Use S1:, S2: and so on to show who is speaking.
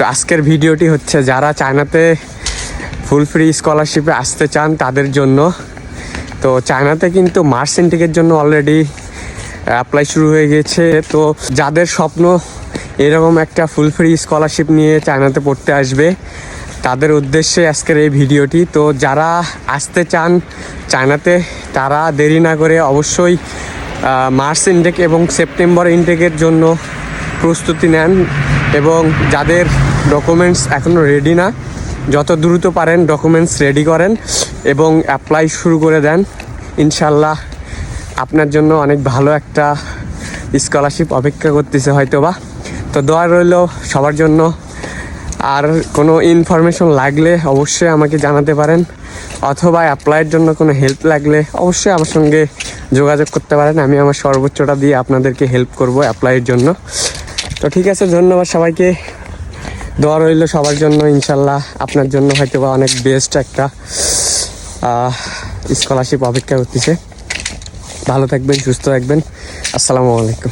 S1: তো আজকের ভিডিওটি হচ্ছে যারা চায়নাতে ফুল ফ্রি স্কলারশিপে আসতে চান তাদের জন্য। তো চায়নাতে কিন্তু মার্চ ইনটেকের জন্য অলরেডি অ্যাপ্লাই শুরু হয়ে গেছে। তো যাদের স্বপ্ন এরকম একটা ফুল ফ্রি স্কলারশিপ নিয়ে চায়নাতে পড়তে আসবে তাদের উদ্দেশ্যে আজকের এই ভিডিওটি। তো যারা আসতে চান চায়নাতে তারা দেরি না করে অবশ্যই মার্চ ইনটেক এবং সেপ্টেম্বর ইনটেকের জন্য প্রস্তুতি নেন, এবং যাদের ডকুমেন্টস এখনও রেডি না যত দ্রুত পারেন ডকুমেন্টস রেডি করেন এবং অ্যাপ্লাই শুরু করে দেন। ইনশাল্লাহ আপনার জন্য অনেক ভালো একটা স্কলারশিপ অপেক্ষা করতেছে হয়তোবা। তো দোয়া রইল সবার জন্য। আর কোনো ইনফরমেশন লাগলে অবশ্যই আমাকে জানাতে পারেন, অথবা অ্যাপ্লাইয়ের জন্য কোনো হেল্প লাগলে অবশ্যই আমার সঙ্গে যোগাযোগ করতে পারেন। আমি আমার সর্বোচ্চটা দিয়ে আপনাদেরকে হেল্প করব অ্যাপ্লাইয়ের জন্য। তো ঠিক আছে, ধন্যবাদ সবাইকে। দোয়া রইল সবার জন্য। ইনশাল্লাহ আপনার জন্য হয়তোবা অনেক বেস্ট একটা স্কলারশিপ অপেক্ষা করতেছে। ভালো থাকবেন, সুস্থ থাকবেন। আসসালামু আলাইকুম।